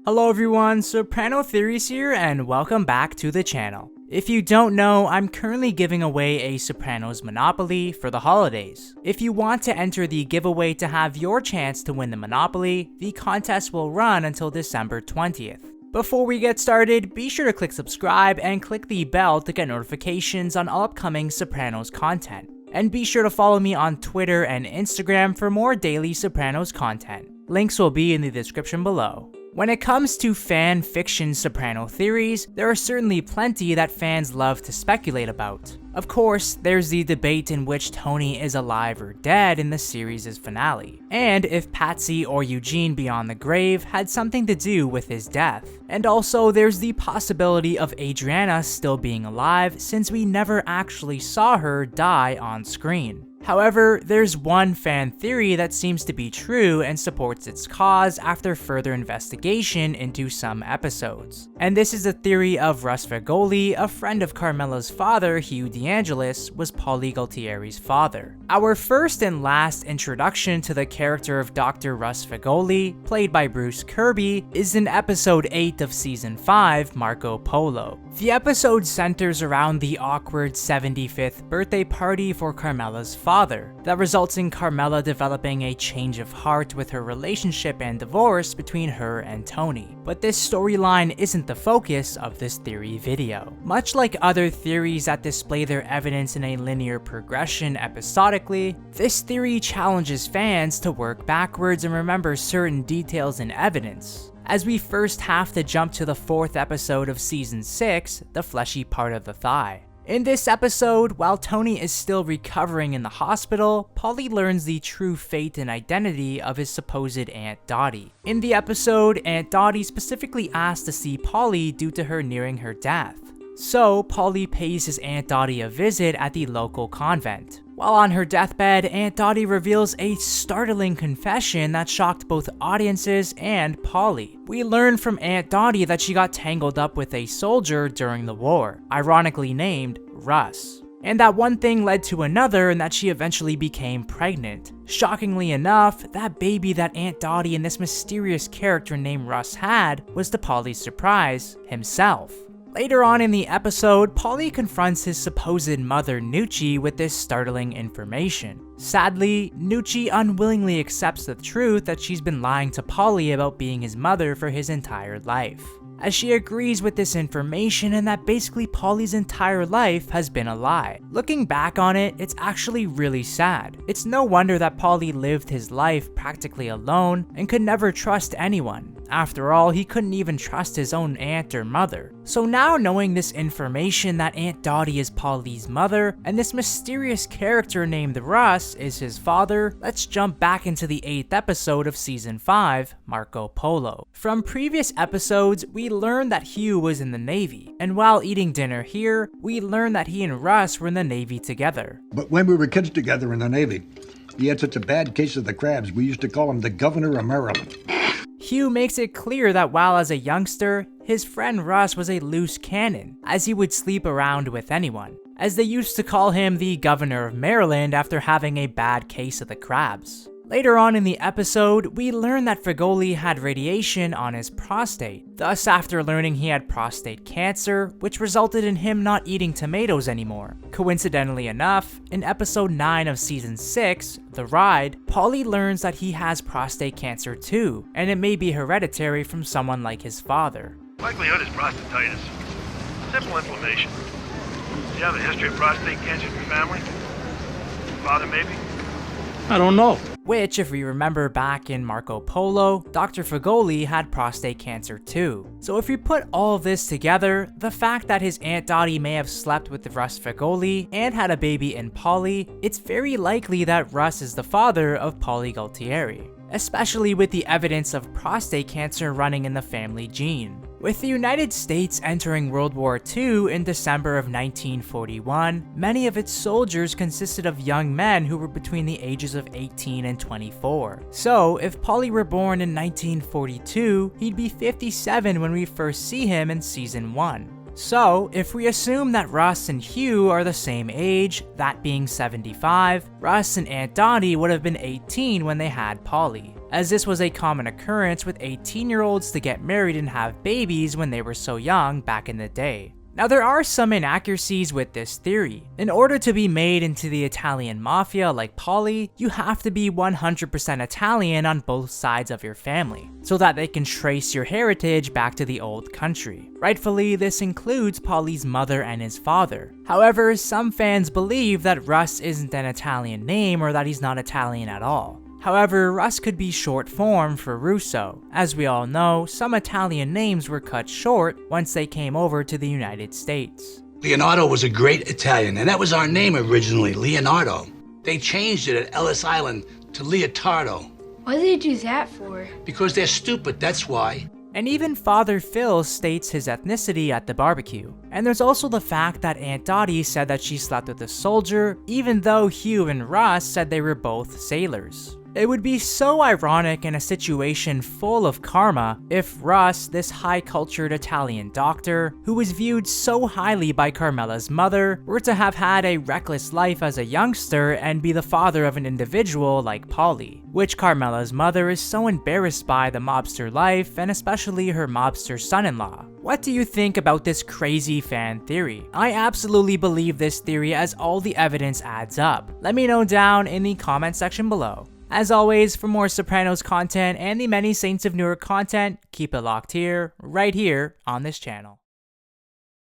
Hello everyone, Soprano Theories here and welcome back to the channel. If you don't know, I'm currently giving away a Sopranos Monopoly for the holidays. If you want to enter the giveaway to have your chance to win the Monopoly, the contest will run until December 20th. Before we get started, be sure to click subscribe and click the bell to get notifications on all upcoming Sopranos content. And be sure to follow me on Twitter and Instagram for more daily Sopranos content. Links will be in the description below. When it comes to fan fiction Soprano theories, there are certainly plenty that fans love to speculate about. Of course, there's the debate in which Tony is alive or dead in the series' finale, and if Patsy or Eugene beyond the grave had something to do with his death. And also there's the possibility of Adriana still being alive since we never actually saw her die on screen. However, there's one fan theory that seems to be true and supports its cause after further investigation into some episodes. And this is the theory of Russ Fegoli, a friend of Carmela's father, Hugh DeAngelis, was Paulie Gualtieri's father. Our first and last introduction to the character of Dr. Russ Fegoli, played by Bruce Kirby, is in episode 8 of season 5, Marco Polo. The episode centers around the awkward 75th birthday party for Carmela's father, that results in Carmela developing a change of heart with her relationship and divorce between her and Tony. But this storyline isn't the focus of this theory video. Much like other theories that display their evidence in a linear progression episodically, this theory challenges fans to work backwards and remember certain details and evidence, as we first have to jump to the 4th episode of season 6, the fleshy part of the thigh. In this episode, while Tony is still recovering in the hospital, Paulie learns the true fate and identity of his supposed Aunt Dottie. In the episode, Aunt Dottie specifically asks to see Paulie due to her nearing her death. So, Paulie pays his Aunt Dottie a visit at the local convent. While on her deathbed, Aunt Dottie reveals a startling confession that shocked both audiences and Paulie. We learn from Aunt Dottie that she got tangled up with a soldier during the war, ironically named Russ. And that one thing led to another and that she eventually became pregnant. Shockingly enough, that baby that Aunt Dottie and this mysterious character named Russ had was, to Paulie's surprise, himself. Later on in the episode, Paulie confronts his supposed mother Nucci with this startling information. Sadly, Nucci unwillingly accepts the truth that she's been lying to Paulie about being his mother for his entire life, as she agrees with this information and that basically Paulie's entire life has been a lie. Looking back on it, it's actually really sad. It's no wonder that Paulie lived his life practically alone and could never trust anyone. After all, he couldn't even trust his own aunt or mother. So now knowing this information that Aunt Dottie is Paulie's mother and this mysterious character named Russ is his father, let's jump back into the 8th episode of season 5, Marco Polo. From previous episodes, we learned that Hugh was in the Navy, and while eating dinner here, we learned that he and Russ were in the Navy together. But when we were kids together in the Navy, he had such a bad case of the crabs, we used to call him the Governor of Maryland. Hugh makes it clear that while as a youngster, his friend Russ was a loose cannon, as he would sleep around with anyone, as they used to call him the Governor of Maryland after having a bad case of the crabs. Later on in the episode, we learn that Fegoli had radiation on his prostate. Thus, after learning he had prostate cancer, which resulted in him not eating tomatoes anymore. Coincidentally enough, in episode 9 of season 6, The Ride, Paulie learns that he has prostate cancer too, and it may be hereditary from someone like his father. Likelihood is prostatitis. Simple inflammation. Do you have a history of prostate cancer in your family? Father, maybe? I don't know. Which, if we remember back in Marco Polo, Dr. Fegoli had prostate cancer too. So if we put all of this together, the fact that his Aunt Dottie may have slept with Russ Fegoli and had a baby in Paulie, it's very likely that Russ is the father of Paulie Gualtieri, especially with the evidence of prostate cancer running in the family gene. With the United States entering World War II in December of 1941, many of its soldiers consisted of young men who were between the ages of 18 and 24. So, if Paulie were born in 1942, he'd be 57 when we first see him in season 1. So, if we assume that Russ and Hugh are the same age, that being 75, Russ and Aunt Dottie would have been 18 when they had Paulie. as this was a common occurrence with 18-year-olds to get married and have babies when they were so young back in the day. Now, there are some inaccuracies with this theory. In order to be made into the Italian mafia like Paulie, you have to be 100% Italian on both sides of your family, so that they can trace your heritage back to the old country. Rightfully, this includes Paulie's mother and his father. However, some fans believe that Russ isn't an Italian name or that he's not Italian at all. However, Russ could be short form for Russo. As we all know, some Italian names were cut short once they came over to the United States. Leonardo was a great Italian, and that was our name originally, Leonardo. They changed it at Ellis Island to Leotardo. What did they do that for? Because they're stupid, that's why. And even Father Phil states his ethnicity at the barbecue. And there's also the fact that Aunt Dottie said that she slept with a soldier, even though Hugh and Russ said they were both sailors. It would be so ironic in a situation full of karma if Russ, this high-cultured Italian doctor, who was viewed so highly by Carmela's mother, were to have had a reckless life as a youngster and be the father of an individual like Paulie, which Carmela's mother is so embarrassed by the mobster life and especially her mobster son-in-law. What do you think about this crazy fan theory? I absolutely believe this theory as all the evidence adds up. Let me know down in the comment section below. As always, for more Sopranos content and the many Saints of Newark content, keep it locked here, right here on this channel.